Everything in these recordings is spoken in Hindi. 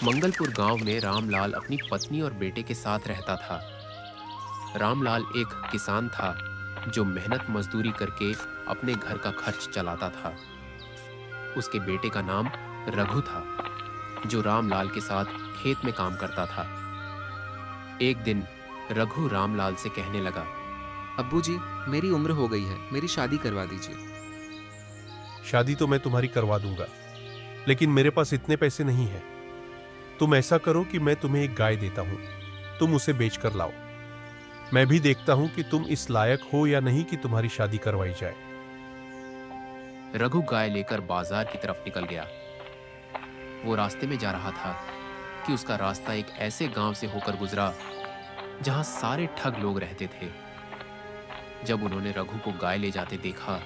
मंगलपुर गांव में रामलाल अपनी पत्नी और बेटे के साथ रहता था। रामलाल एक किसान था जो मेहनत मजदूरी करके अपने घर का खर्च चलाता था। उसके बेटे का नाम रघु था, जो रामलाल के साथ खेत में काम करता था। एक दिन रघु रामलाल से कहने लगा, अब्बू जी, मेरी उम्र हो गई है, मेरी शादी करवा दीजिए। शादी तो मैं तुम्हारी करवा दूंगा, लेकिन मेरे पास इतने पैसे नहीं हैं। तुम ऐसा करो कि मैं तुम्हें एक गाय देता हूं, तुम उसे बेच कर लाओ। मैं भी देखता हूं कि तुम इस लायक हो या नहीं कि तुम्हारी शादी करवाई जाए। रघु गाय लेकर बाजार की तरफ निकल गया। वो रास्ते में जा रहा था कि उसका रास्ता एक ऐसे गांव से होकर गुजरा जहां सारे ठग लोग रहते थे। जब उन्होंने रघु को गाय ले जाते देखा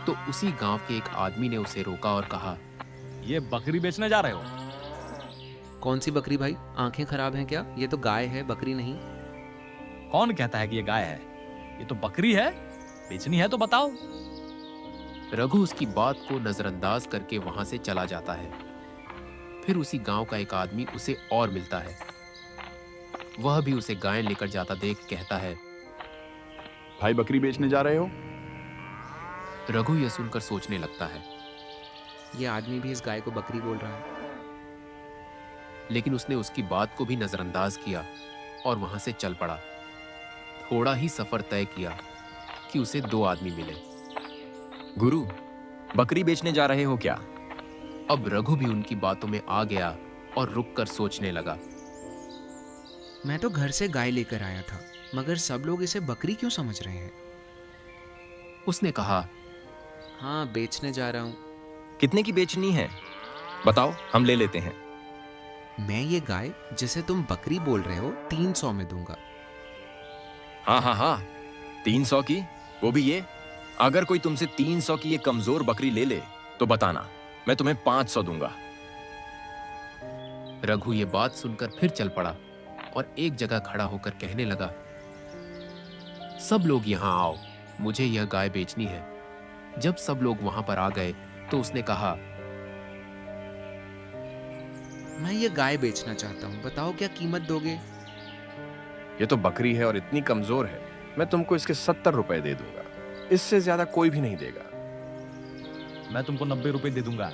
तो उसी गांव के एक आदमी ने उसे रोका और कहा, ये बकरी बेचने जा रहे हो? कौन सी बकरी भाई? आंखें खराब हैं क्या? ये तो गाय है, बकरी नहीं। कौन कहता है कि ये गाय है? ये तो बकरी है। बेचनी है तो बताओ। रघु उसकी बात को नजरअंदाज करके वहां से चला जाता है। फिर उसी गांव का एक आदमी उसे और मिलता है। वह भी उसे गाय लेकर जाता देख कहता है, भाई बकरी बेचने जा रहे हो? रघु यह सुनकर सोचने लगता है, ये आदमी भी इस गाय को बकरी बोल रहा है। लेकिन उसने उसकी बात को भी नजरअंदाज किया और वहां से चल पड़ा। थोड़ा ही सफर तय किया कि उसे दो आदमी मिले। गुरु, बकरी बेचने जा रहे हो क्या? अब रघु भी उनकी बातों में आ गया और रुककर सोचने लगा। मैं तो घर से गाय लेकर आया था, मगर सब लोग इसे बकरी क्यों समझ रहे हैं? उसने कहा, हाँ, बेचने जा रहा हूँ। कितने की बेचनी है? बताओ, हम ले लेते हैं। मैं ये गाय जिसे तुम बकरी बोल रहे हो 300 में दूंगा। हाँ हाँ हाँ, 300 की? वो भी ये? अगर कोई तुमसे 300 की ये कमजोर बकरी ले ले तो बताना, मैं तुम्हें 500 दूंगा। रघु ये बात सुनकर फिर चल पड़ा और एक जगह खड़ा होकर कहने लगा, सब लोग यहां आओ, मुझे यह गाय बेचनी है। जब सब लोग वहां पर आ गए तो उसने कहा, मैं ये गाय बेचना चाहता हूँ, बताओ क्या कीमत दोगे? ये तो बकरी है और इतनी कमजोर है, मैं तुमको इसके 70 रुपए दे दूंगा। इससे ज्यादा कोई भी नहीं देगा। मैं तुमको 90 रुपए दे दूंगा।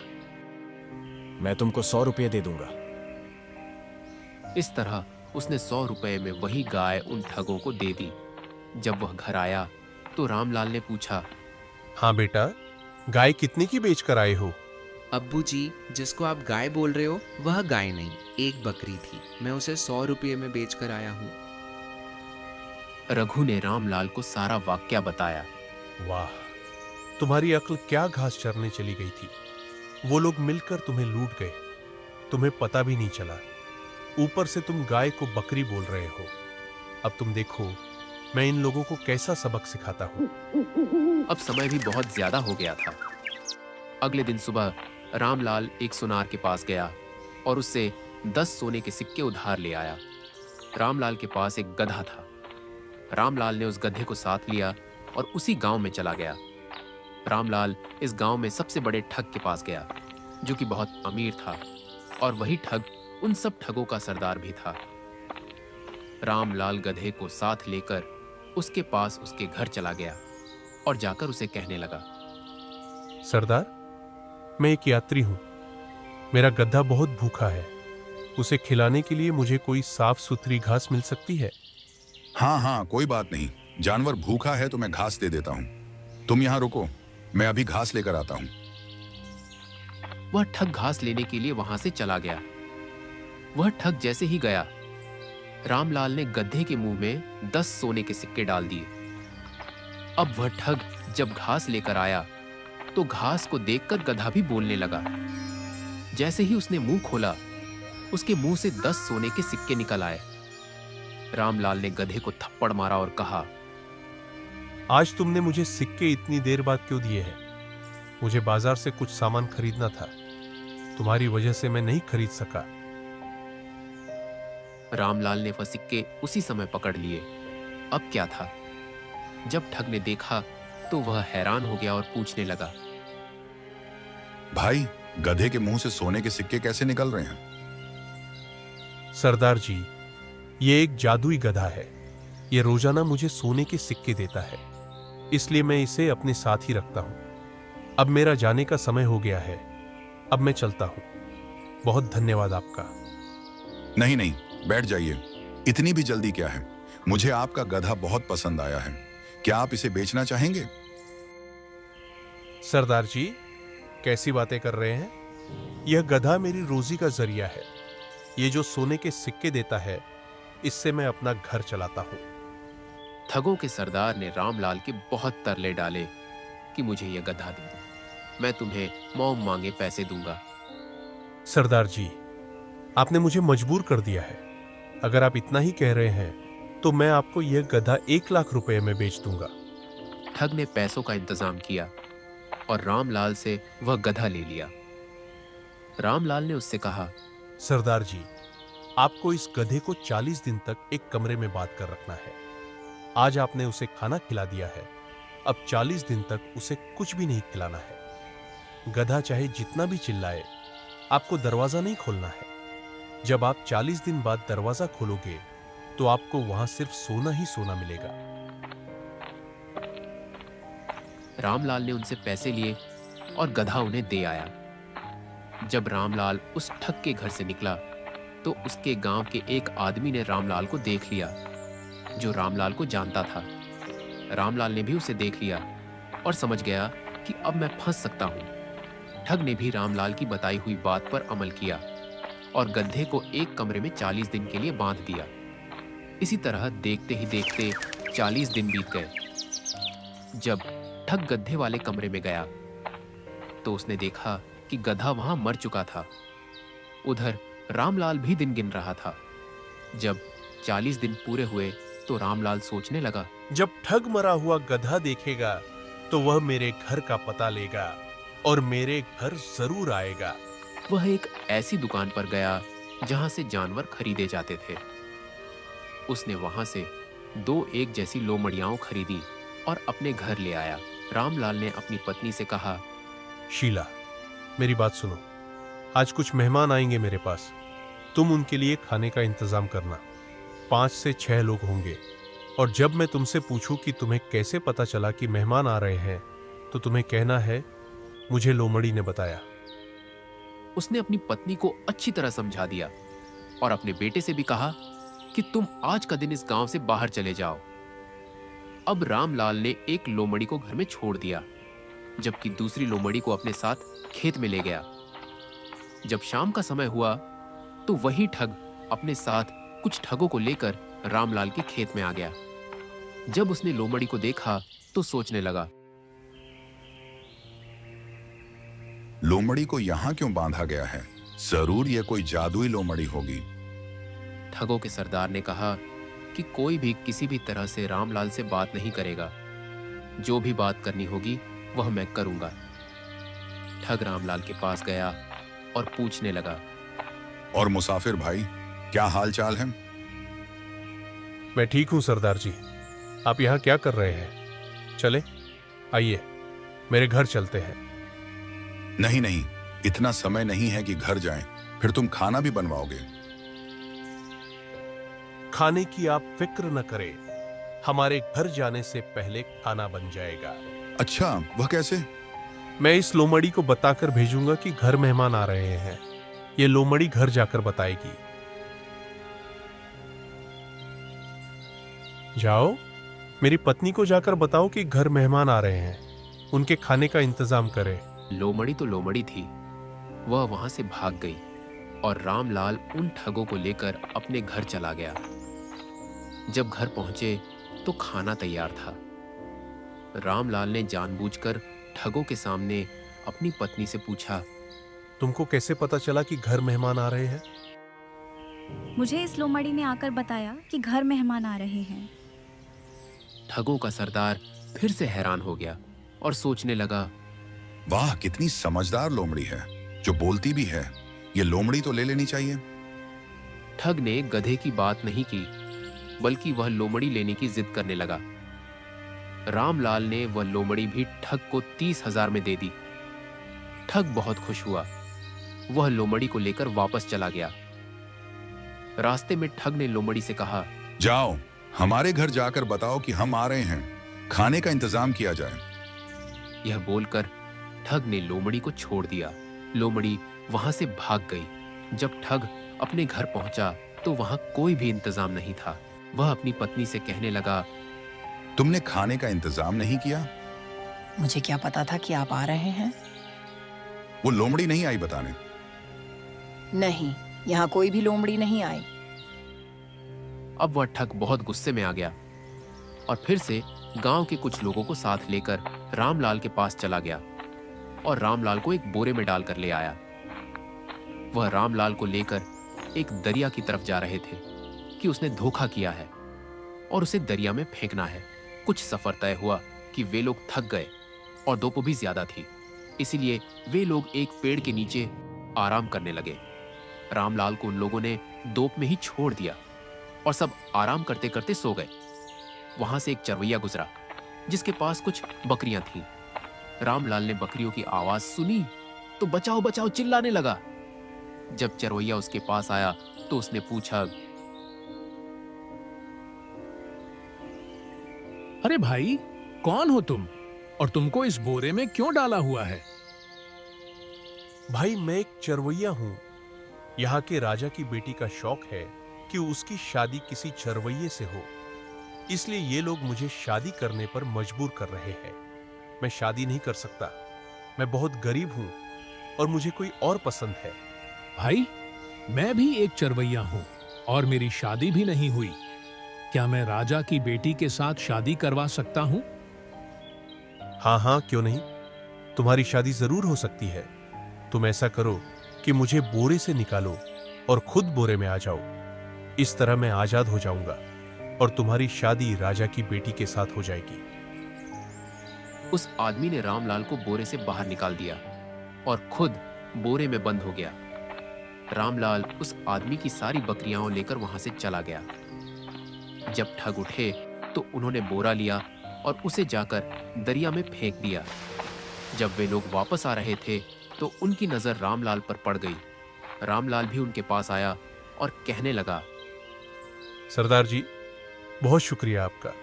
मैं तुमको 100 रुपये दे दूंगा। इस तरह उसने 100 रुपए में वही गाय उन ठगों को दे दी। जब वह घर आया तो रामलाल ने पूछा, हाँ बेटा, गाय कितने की बेच कर आए हो? अब्बू जी, जिसको आप गाय बोल रहे हो वह गाय नहीं, एक बकरी थी। मैं उसे 100 रुपये में बेच कर आया हूँ। रघु ने रामलाल को सारा वाकया बताया। वाह, तुम्हारी अक्ल क्या घास चरने चली गई थी। वो लोग मिलकर तुम्हें लूट गए, तुम्हें पता भी नहीं चला। ऊपर से तुम गाय को बकरी बोल रहे हो। अब तुम देखो मैं इन लोगों को कैसा सबक सिखाता हूं। अब समय भी बहुत ज्यादा हो गया था। अगले दिन सुबह रामलाल एक सुनार के पास गया और उससे 10 सोने के सिक्के उधार ले आया। रामलाल के पास एक गधा था। रामलाल ने उस गधे को साथ लिया और उसी गांव में चला गया। रामलाल इस गांव में सबसे बड़े ठग के पास गया, जो कि बहुत अमीर था, और वही ठग उन सब ठगों का सरदार भी था। रामलाल गधे को साथ लेकर उसके पास उसके घर चला गया और जाकर उसे कहने लगा, सरदार, मैं एक यात्री हूं। मेरा गधा बहुत भूखा है। उसे खिलाने के लिए मुझे कोई साफ सुथरी घास मिल सकती है? हाँ हाँ, कोई बात नहीं। जानवर भूखा है तो मैं घास दे देता हूँ। तुम यहाँ रुको, मैं अभी घास लेकर आता हूँ। वह ठग घास लेने के लिए वहां से चला गया। वह ठग जैसे ही गया, रामलाल ने गधे के मुंह में 10 सोने के सिक्के डाल दिए। अब वह ठग जब घास लेकर आया तो घास को देखकर गधा भी बोलने लगा। जैसे ही उसने मुंह खोला, उसके मुंह से 10 सोने के सिक्के निकल आए। रामलाल ने गधे को थप्पड़ मारा और कहा, आज तुमने मुझे सिक्के इतनी देर बाद क्यों दिए हैं? मुझे बाजार से कुछ सामान खरीदना था, तुम्हारी वजह से मैं नहीं खरीद सका। रामलाल ने वह सिक्के उसी समय पकड़ लिए। अब क्या था? जब ठग ने देखा तो वह हैरान हो गया और पूछने लगा, भाई, गधे के मुंह से सोने के सिक्के कैसे निकल रहे हैं? सरदार जी, ये एक जादुई गधा है। ये रोजाना मुझे सोने के सिक्के देता है, इसलिए मैं इसे अपने साथ ही रखता हूं। अब मेरा जाने का समय हो गया है, अब मैं चलता हूं। बहुत धन्यवाद आपका। नहीं नहीं, बैठ जाइए। इतनी भी जल्दी क्या है? मुझे आपका गधा बहुत पसंद आया है। क्या आप इसे बेचना चाहेंगे? सरदार जी, कैसी बातें कर रहे हैं? यह गधा मेरी रोजी का जरिया है। ये जो सोने के सिक्के देता है, इससे मैं अपना घर चलाता हूं। ठगों के सरदार ने रामलाल के बहुत तरले डाले कि मुझे यह गधा दे दो, मैं तुम्हें मौम मांगे पैसे दूंगा। सरदार जी, आपने मुझे मजबूर कर दिया है। अगर आप इतना ही कह रहे हैं तो मैं आपको यह गधा 1 लाख रुपए में बेच दूंगा। ठग ने पैसों का इंतजाम किया और रामलाल से वह गधा ले लिया। रामलाल ने उससे कहा, सरदार जी, आपको इस गधे को 40 दिन तक एक कमरे में बांध कर रखना है। आज आपने उसे खाना खिला दिया है, अब 40 दिन तक उसे कुछ भी नहीं खिलाना है। गधा चाहे जितना भी चिल्लाए, आपको दरवाजा नहीं खोलना है। जब आप 40 दिन बाद दरवाजा खोलोगे तो आपको वहां सिर्फ सोना ही सोना मिलेगा। रामलाल ने उनसे पैसे लिए और गधा उन्हें दे आया। जब रामलाल उस ठग के घर से निकला तो उसके गांव के एक आदमी ने रामलाल को देख लिया, जो रामलाल को जानता था। रामलाल ने भी उसे देख लिया और समझ गया कि अब मैं फंस सकता हूं। ठग ने भी रामलाल की बताई हुई बात पर अमल किया और गधे को एक कमरे में 40 दिन के लिए बांध दिया। इसी तरह देखते ही देखते 40 दिन बीत गए। जब ठग गधे वाले कमरे में गया तो उसने देखा कि गधा वहां मर चुका था। उधर रामलाल भी दिन गिन रहा था। जब 40 दिन पूरे हुए तो रामलाल सोचने लगा, जब ठग मरा हुआ गधा देखेगा तो वह मेरे घर का पता लेगा और मेरे घर जरूर आएगा। वह एक ऐसी दुकान पर गया जहां से जानवर खरीदे जाते थे। उसने वहां से 2 एक जैसी लोमड़ियाओं खरीदी और अपने घर ले आया। रामलाल ने अपनी पत्नी से कहा, शीला, मेरी बात सुनो। आज कुछ मेहमान आएंगे मेरे पास। तुम उनके लिए खाने का इंतजाम करना। 5 से 6 लोग होंगे। और जब मैं तुमसे पूछूं कि तुम्हें कैसे पता चला कि मेहमान आ रहे हैं, तो तुम्हें कहना है, मुझे लोमड़ी ने बताया। उसने अपनी पत्नी को अच्छी तरह समझा दिया और अपने बेटे से भी कहा कि तुम आज का दिन इस गांव से बाहर चले जाओ। अब रामलाल ने एक लोमड़ी को घर में छोड़ दिया, जबकि दूसरी लोमड़ी को अपने साथ खेत में ले गया। जब शाम का समय हुआ तो वही ठग अपने साथ कुछ ठगों को लेकर रामलाल के खेत में आ गया। जब उसने लोमड़ी को देखा तो सोचने लगा, लोमड़ी को यहाँ क्यों बांधा गया है? जरूर यह कोई जादुई लोमड़ी होगी। ठगों के सरदार ने कहा कि कोई भी किसी भी तरह से रामलाल से बात नहीं करेगा। जो भी बात करनी होगी वह मैं करूंगा। ठग रामलाल के पास गया और पूछने लगा, और मुसाफिर भाई, क्या हाल चाल है? मैं ठीक हूं सरदार जी। आप यहाँ क्या कर रहे हैं? चले, आइए, मेरे घर चलते हैं। नहीं नहीं, इतना समय नहीं है कि घर जाएं, फिर तुम खाना भी बनवाओगे। खाने की आप फिक्र न करें, हमारे घर जाने से पहले खाना बन जाएगा। अच्छा, वह कैसे? मैं इस लोमड़ी को बताकर भेजूंगा कि घर मेहमान आ रहे हैं। ये लोमड़ी घर जाकर बताएगी। जाओ, मेरी पत्नी को जाकर बताओ कि घर मेहमान आ रहे हैं, उनके खाने का इंतजाम करें। लोमड़ी तो लोमड़ी थी, वह वहां से भाग गई और रामलाल उन ठगों को लेकर अपने घर चला गया। जब घर पहुंचे तो खाना तैयार था। रामलाल ने जानबूझकर ठगों के सामने अपनी पत्नी से पूछा, तुमको कैसे पता चला कि घर मेहमान आ रहे हैं? मुझे इस लोमड़ी ने आकर बताया कि घर मेहमान आ रहे हैं। ठगों का सरदार फिर से हैरान हो गया और सोचने लगा, वाह, कितनी समझदार लोमड़ी है, जो बोलती भी है। ये लोमड़ी तो ले लेनी चाहिए। ठग ने गधे की बात नहीं की, बल्कि वह लोमड़ी लेने की जिद करने लगा। रामलाल ने वह लोमड़ी भी ठग को 30,000 में दे दी। ठग बहुत खुश हुआ। वह लोमड़ी को लेकर वापस चला गया। रास्ते में ठग ने लोमड़ी से कहा, जाओ, हमारे घर जाकर बताओ कि हम आ रहे हैं, खाने का इंतजाम किया जाए। यह बोलकर ठग ने लोमड़ी को छोड़ दिया। लोमड़ी वहां से भाग गई। जब ठग अपने घर पहुंचा तो वहां कोई भी इंतजाम नहीं था। वह अपनी पत्नी से कहने लगा, तुमने खाने का इंतजाम नहीं किया? मुझे क्या पता था कि आप आ रहे हैं? वो लोमड़ी नहीं आई बताने? नहीं, यहाँ कोई भी लोमड़ी नहीं आई। अब वह ठग बहुत गुस्से में आ गया और फिर से गांव के कुछ लोगों को साथ लेकर रामलाल के पास चला गया और रामलाल को एक बोरे में डालकर ले आया। वह रामलाल को लेकर एक दरिया की तरफ जा रहे थे कि उसने धोखा किया है और उसे दरिया में फेंकना है। कुछ सफर तय हुआ कि वे लोग थक गए और दोपहर भी ज्यादा थी, इसीलिए वे लोग एक पेड़ के नीचे आराम करने लगे। रामलाल को उन लोगों ने दोप में ही छोड़ दिया और सब आराम करते करते सो गए। वहां से एक चरवैया गुजरा जिसके पास कुछ बकरियां थीं। रामलाल ने बकरियों की आवाज सुनी तो बचाओ बचाओ चिल्लाने लगा। जब चरवैया उसके पास आया तो उसने पूछा, अरे भाई, कौन हो तुम और तुमको इस बोरे में क्यों डाला हुआ है? भाई, मैं एक चरवैया हूं। यहाँ के राजा की बेटी का शौक है कि उसकी शादी किसी चरवैये से हो, इसलिए ये लोग मुझे शादी करने पर मजबूर कर रहे हैं। मैं शादी नहीं कर सकता, मैं बहुत गरीब हूं और मुझे कोई और पसंद है। भाई, मैं भी एक चरवैया हूँ और मेरी शादी भी नहीं हुई। क्या मैं राजा की बेटी के साथ शादी करवा सकता हूँ? हाँ हाँ, क्यों नहीं, तुम्हारी शादी जरूर हो सकती है। तुम ऐसा करो कि मुझे बोरे से निकालो और खुद बोरे में आ जाओ। इस तरह मैं आजाद हो जाऊंगा और तुम्हारी शादी राजा की बेटी के साथ हो जाएगी। उस आदमी ने रामलाल को बोरे से बाहर निकाल दिया और खुद बोरे में बंद हो गया। रामलाल उस आदमी की सारी बकरियां लेकर वहां से चला गया। जब ठग उठे तो उन्होंने बोरा लिया और उसे जाकर दरिया में फेंक दिया। जब वे लोग वापस आ रहे थे तो उनकी नजर रामलाल पर पड़ गई। रामलाल भी उनके पास आया और कहने लगा, सरदार जी, बहुत शुक्रिया आपका।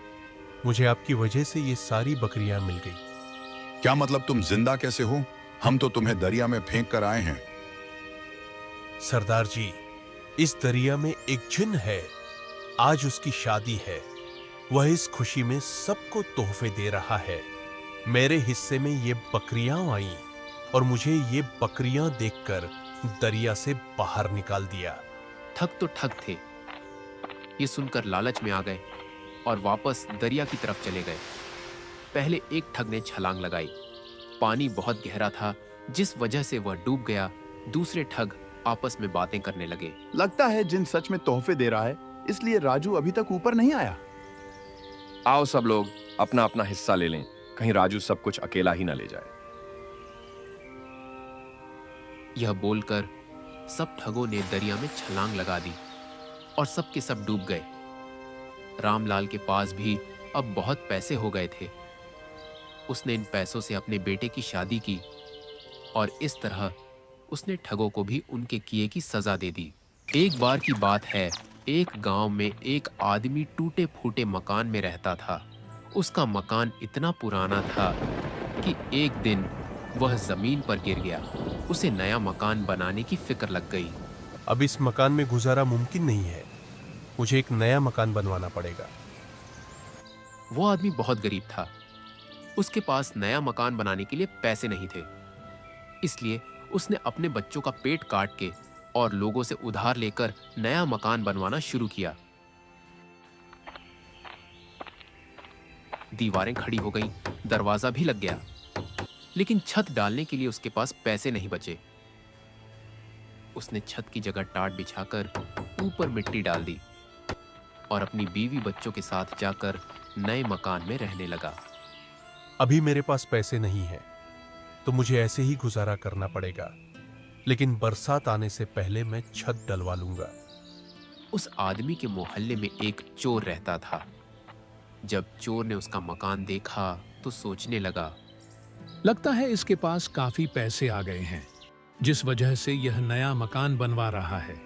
मुझे आपकी वजह से ये सारी बकरियां मिल गई। क्या मतलब, तुम जिंदा कैसे हो? हम तो तुम्हें दरिया में फेंक कर आए हैं। सरदार जी, इस दरिया में एक जिन है। आज उसकी शादी है। वह इस खुशी में सबको तोहफे दे रहा है। मेरे हिस्से में ये बकरियां आई और मुझे ये बकरियां देखकर दरिया से बाहर निकाल दिया। ठग तो ठग थे। ये सुनकर लालच में आ गए और वापस दरिया की तरफ चले गए। पहले एक ठग ने छलांग लगाई। पानी बहुत गहरा था जिस वजह से वह डूब गया। दूसरे ठग आपस में बातें करने लगे। लगता है जिन सच में तोहफे दे रहा है, इसलिए राजू अभी तक ऊपर नहीं आया। आओ सब लोग अपना अपना हिस्सा ले लें, कहीं राजू सब कुछ अकेला ही ना ले जाए। यह बोलकर सब ठगों ने दरिया में छलांग लगा दी और सब के सब डूब गए। रामलाल के पास भी अब बहुत पैसे हो गए थे। उसने इन पैसों से अपने बेटे की शादी की और इस तरह उसने ठगों को भी उनके किए की सजा दे दी। एक बार की बात है, एक गांव में एक आदमी टूटे फूटे मकान में रहता था। उसका मकान इतना पुराना था कि एक दिन वह जमीन पर गिर गया। उसे नया मकान बनाने की फिक्र लग गई। अब इस मकान में गुजारा मुमकिन नहीं है। मुझे एक नया मकान बनवाना पड़ेगा। वो आदमी बहुत गरीब था। उसके पास नया मकान बनाने के लिए पैसे नहीं थे। इसलिए उसने अपने बच्चों का पेट काट के और लोगों से उधार लेकर नया मकान बनवाना शुरू किया। दीवारें खड़ी हो गईं, दरवाजा भी लग गया, लेकिन छत डालने के लिए उसके पास पैसे नहीं बचे। उसने छत की जगह टाट बिछाकर ऊपर मिट्टी डाल दी और अपनी बीवी बच्चों के साथ जाकर नए मकान में रहने लगा। अभी मेरे पास पैसे नहीं हैं, तो मुझे ऐसे ही गुजारा करना पड़ेगा, लेकिन बरसात आने से पहले मैं छत डलवा लूंगा। उस आदमी के मोहल्ले में एक चोर रहता था। जब चोर ने उसका मकान देखा तो सोचने लगा, लगता है इसके पास काफी पैसे आ गए हैं, जिस वजह से यह नया मकान बनवा रहा है।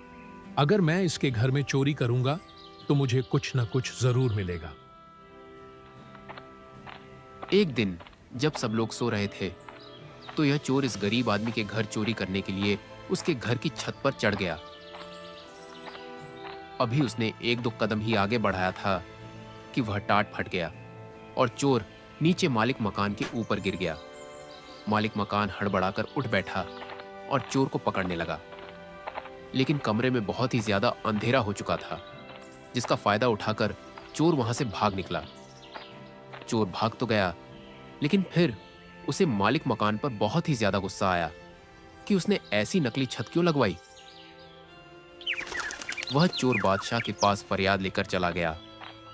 अगर मैं इसके घर में चोरी करूंगा तो मुझे कुछ न कुछ जरूर मिलेगा। एक दिन जब सब लोग सो रहे थे तो यह चोर इस गरीब आदमी के घर चोरी करने के लिए उसके घर की छत पर चढ़ गया। अभी उसने एक दो कदम ही आगे बढ़ाया था कि वह टाट फट गया और चोर नीचे मालिक मकान के ऊपर गिर गया। मालिक मकान हड़बड़ाकर उठ बैठा और चोर को पकड़ने लगा, लेकिन कमरे में बहुत ही ज्यादा अंधेरा हो चुका था, जिसका फायदा उठाकर चोर वहां से भाग निकला। चोर भाग तो गया, लेकिन फिर उसे मालिक मकान पर बहुत ही ज्यादा गुस्सा आया कि उसने ऐसी नकली छत क्यों लगवाई। वह चोर बादशाह के पास फरियाद लेकर चला गया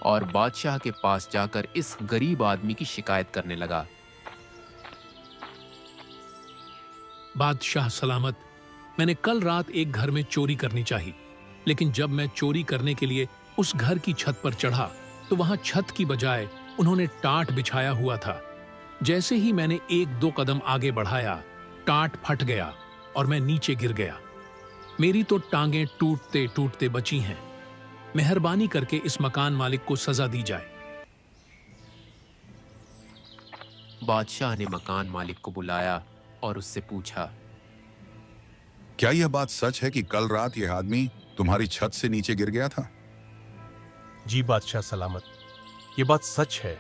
और बादशाह के पास जाकर इस गरीब आदमी की शिकायत करने लगा। बादशाह सलामत, मैंने कल रात एक घर में चोरी करनी चाहिए, लेकिन जब मैं चोरी करने के लिए उस घर की छत पर चढ़ा तो वहां छत की बजाय उन्होंने टाट बिछाया हुआ था। जैसे ही मैंने एक दो कदम आगे बढ़ाया, टाट फट गया और मैं नीचे गिर गया। मेरी तो टांगें टूटते टूटते बची हैं। मेहरबानी करके इस मकान मालिक को सजा दी जाए। बादशाह ने मकान मालिक को बुलाया और उससे पूछा, क्या यह बात सच है कि कल रात यह आदमी तुम्हारी छत से नीचे गिर गया था? जी बादशाह सलामत, ये बात सच है।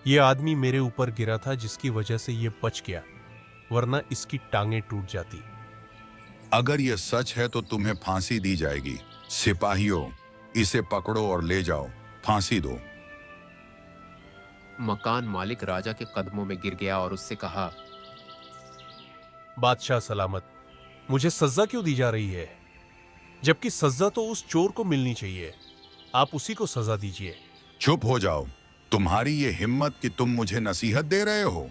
ये आदमी मेरे ऊपर गिरा था, जिसकी वजह से ये बच गया, वरना इसकी टांगें टूट जाती। अगर यह सच है तो तुम्हें फांसी दी जाएगी। सिपाहियों, इसे पकड़ो और ले जाओ, फांसी दो। मकान मालिक राजा के कदमों में गिर गया और उससे कहा, बादशाह सलामत, मुझे सजा क्यों दी जा रही है, जबकि सजा तो उस चोर को मिलनी चाहिए। आप उसी को सजा दीजिए। चुप हो जाओ। तुम्हारी ये हिम्मत कि तुम मुझे नसीहत दे रहे हो।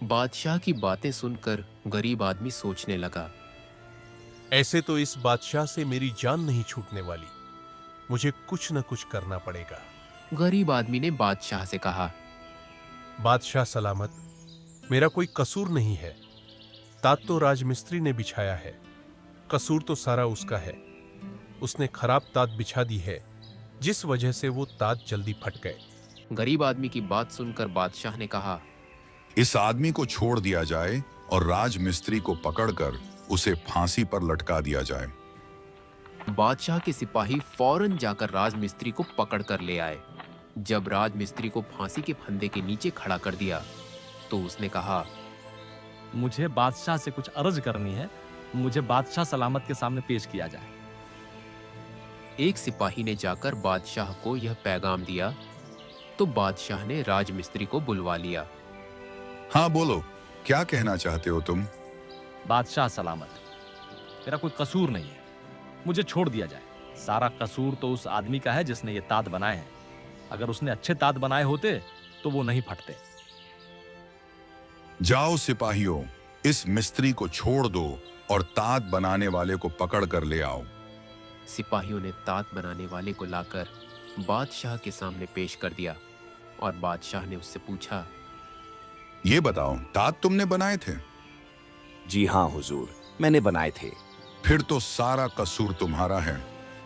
बादशाह की बातें सुनकर गरीब आदमी सोचने लगा, ऐसे तो इस बादशाह से मेरी जान नहीं छूटने वाली, मुझे कुछ न कुछ करना पड़ेगा। गरीब आदमी ने बादशाह से कहा, बादशाह सलामत, मेरा कोई कसूर नहीं है। तात तो राजमिस्त्री ने बिछाया है, कसूर तो सारा उसका है। उसने खराब तात बिछा दी है, जिस वजह से वो तात जल्दी फट गए। गरीब आदमी की बात सुनकर बादशाह ने कहा, इस आदमी को छोड़ दिया जाए और राजमिस्त्री को पकड़कर उसे फांसी पर लटका दिया जाए। बादशाह के सिपाही फौरन जाकर राजमिस्त्री को पकड़ कर ले आए। जब राजमिस्त्री को फांसी के फंदे के नीचे खड़ा कर दिया तो उसने कहा, मुझे बादशाह से कुछ अर्ज करनी है, मुझे बादशाह सलामत के सामने पेश किया जाए। एक सिपाही ने जाकर बादशाह को यह पैगाम दिया तो बादशाह ने राजमिस्त्री को बुलवा लिया। हाँ बोलो, क्या कहना चाहते हो तुम? बादशाह सलामत, मेरा कोई कसूर नहीं है, मुझे छोड़ दिया जाए। सारा कसूर तो उस आदमी का है जिसने ये तात बनाए हैं। अगर उसने अच्छे तात बनाए होते तो वो नहीं फटते। जाओ सिपाहियों, इस मिस्त्री को छोड़ दो और तात बनाने वाले को पकड़ कर ले आओ। सिपाहियों ने तात बनाने वाले को लाकर बादशाह के सामने पेश कर दिया और बादशाह ने उससे पूछा, ये बताओ, तात तुमने बनाए थे? जी हाँ हुजूर, मैंने बनाए थे। फिर तो सारा कसूर तुम्हारा है।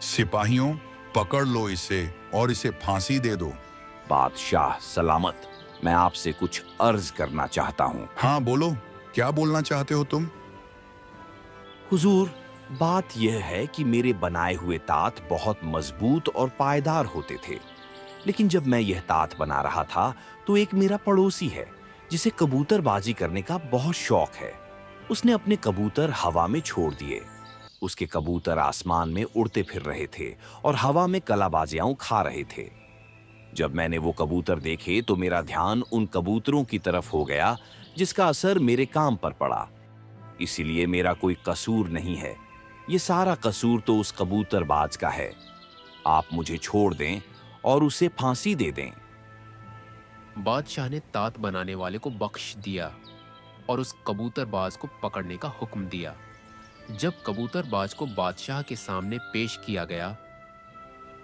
सिपाहियों, पकड़ लो इसे और इसे फांसी दे दो। बादशाह सलामत, मैं आपसे कुछ अर्ज करना चाहता हूँ। हाँ बोलो, क्या बोलना चाहते हो तुम? हुजूर, बात यह है कि मेरे बनाए हुए तात बहुत मजबूत और पायदार होते थे, लेकिन जब मैं यह तात बना रहा था तो एक मेरा पड़ोसी है जिसे कबूतरबाजी करने का बहुत शौक है। उसने अपने कबूतर हवा में छोड़ दिए। उसके कबूतर आसमान में उड़ते फिर रहे थे और हवा में कलाबाजियां खा रहे थे। जब मैंने वो कबूतर देखे तो मेरा ध्यान उन कबूतरों की तरफ हो गया, जिसका असर मेरे काम पर पड़ा। इसीलिए मेरा कोई कसूर नहीं है, ये सारा कसूर तो उस कबूतरबाज का है। आप मुझे छोड़ दें और उसे फांसी दे दें। बादशाह ने तात बनाने वाले को बख्श दिया और उस कबूतरबाज को पकड़ने का हुक्म दिया। जब कबूतरबाज को बादशाह के सामने पेश किया गया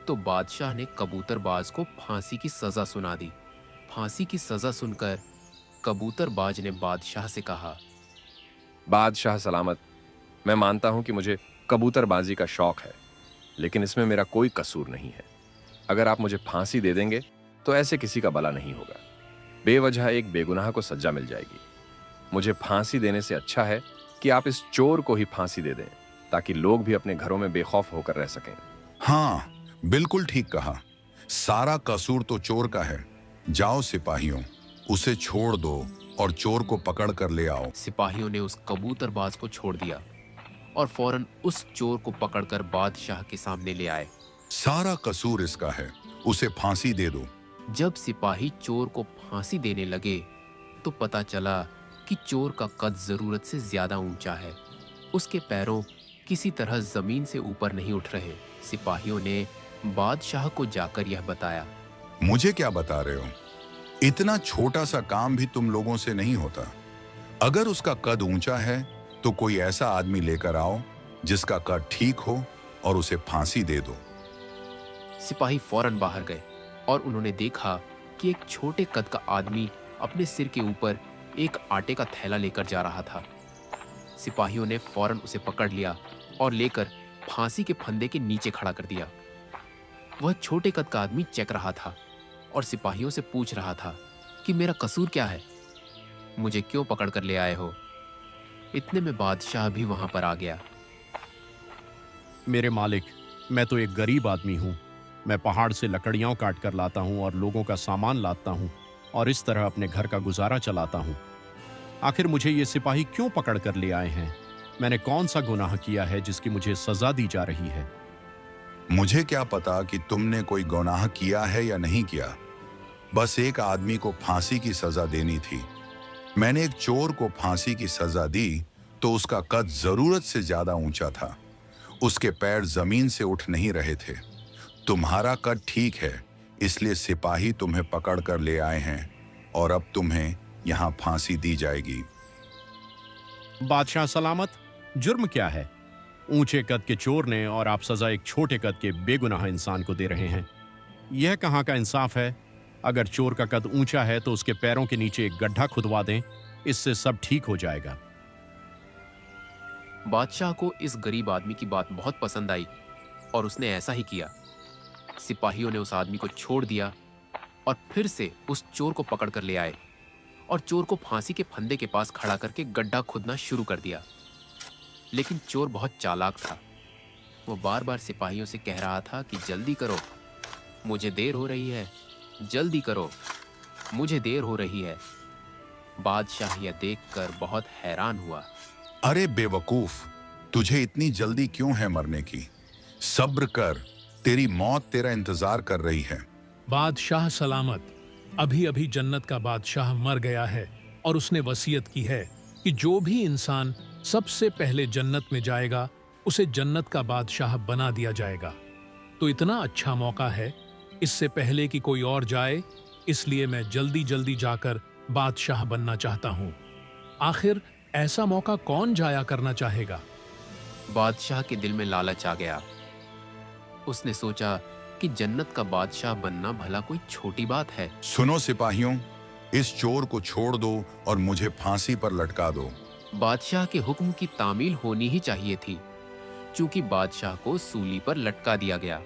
तो बादशाह ने कबूतरबाज को फांसी की सजा सुना दी। फांसी की सजा सुनकर कबूतरबाज ने बादशाह से कहा, बादशाह सलामत, मैं मानता हूं कि मुझे कबूतरबाजी का शौक है, लेकिन इसमें मेरा कोई कसूर नहीं है। अगर आप मुझे फांसी दे देंगे तो ऐसे किसी का भला नहीं होगा। बेवजह एक बेगुनाह को सजा मिल जाएगी। मुझे फांसी देने से अच्छा है कि आप इस चोर को ही फांसी दे दें, ताकि लोग भी अपने घरों में बेखौफ होकर रह सकें। हाँ, बिल्कुल ठीक कहा। सारा कसूर तो चोर का है। जाओ सिपाहियों, उसे छोड़ दो और चोर को पकड़ कर ले आओ। सिपाहियों ने उस कबूतरबाज को छोड़ दिया और फौरन उस चोर को पकड़कर बादशाह के सामने ले आए। सारा कसूर इसका है, उसे फांसी दे दो। जब सिपाही चोर को फांसी देने लगे तो पता चला कि चोर का कद जरूरत से ज्यादा ऊंचा है। उसके पैरों किसी तरह जमीन से ऊपर नहीं उठ रहे। सिपाहियों ने बादशाह को जाकर यह बताया। मुझे क्या बता रहे हो? इतना छोटा सा काम भी तुम लोगों से नहीं होता। अगर उसका कद ऊंचा है तो कोई ऐसा आदमी लेकर आओ जिसका कद ठीक हो और उसे फांसी दे दो। सिपाही फौरन बाहर गए और उन्होंने देखा कि एक छोटे कद का आदमी अपने सिर के ऊपर एक आटे का थैला लेकर जा रहा था। सिपाहियों ने फौरन उसे पकड़ लिया और लेकर फांसी के फंदे के नीचे खड़ा कर दिया। वह छोटे कद का आदमी चेक रहा था और सिपाहियों से पूछ रहा था कि मेरा कसूर क्या है, मुझे क्यों पकड़ कर ले आए हो। इतने में बादशाह भी वहां पर आ गया। मेरे मालिक, मैं तो एक गरीब आदमी हूँ। मैं पहाड़ से लकड़ियाँ काट कर लाता हूँ और लोगों का सामान लाता हूँ और इस तरह अपने घर का गुजारा चलाता हूँ। आखिर मुझे ये सिपाही क्यों पकड़ कर ले आए हैं? मैंने कौन सा गुनाह किया है जिसकी मुझे सजा दी जा रही है? मुझे क्या पता कि तुमने कोई गुनाह किया है या नहीं किया। बस एक आदमी को फांसी की सजा देनी थी। मैंने एक चोर को फांसी की सजा दी तो उसका कद जरूरत से ज्यादा ऊंचा था। उसके पैर जमीन से उठ नहीं रहे थे। तुम्हारा कद ठीक है, इसलिए सिपाही तुम्हें पकड़ कर ले आए हैं और अब तुम्हें यहां फांसी दी जाएगी। बादशाह सलामत, जुर्म क्या है? ऊंचे कद के चोर ने और आप सजा एक छोटे कद के बेगुनाह इंसान को दे रहे हैं। यह कहाँ का इंसाफ है? अगर चोर का कद ऊंचा है तो उसके पैरों के नीचे एक गड्ढा खुदवा दें, इससे सब ठीक हो जाएगा। बादशाह को इस गरीब आदमी की बात बहुत पसंद आई और उसने ऐसा ही किया। सिपाहियों ने उस आदमी को छोड़ दिया और फिर से उस चोर को पकड़ कर ले आए और चोर को फांसी के फंदे के पास खड़ा करके गड्ढा खोदना शुरू कर दिया। लेकिन चोर बहुत चालाक था। वो बार बार सिपाहियों से कह रहा था कि जल्दी करो, मुझे देर हो रही है, जल्दी करो, मुझे देर हो रही है। बादशाह यह देखकर बहुत हैरान हुआ। अरे बेवकूफ, तुझे इतनी जल्दी क्यों है मरने की? सब्र कर, तेरी मौत तेरा इंतजार कर रही है। बादशाह सलामत, अभी अभी जन्नत का बादशाह मर गया है और उसने वसीयत की है कि जो भी इंसान सबसे पहले जन्नत में जाएगा उसे जन्नत का बादशाह बना दिया जाएगा। तो इतना अच्छा मौका है, इससे पहले कि कोई और जाए, इसलिए मैं जल्दी जल्दी जाकर बादशाह बनना चाहता हूँ। आखिर ऐसा मौका कौन जाया करना चाहेगा? बादशाह के दिल में लालच आ गया। उसने सोचा कि जन्नत का बादशाह बनना भला कोई छोटी बात है। सुनो सिपाहियों, इस चोर को छोड़ दो और मुझे फांसी पर लटका दो। बादशाह के हुक्म की तामील होनी ही चाहिए थी, क्योंकि बादशाह को सूली पर लटका दिया गया।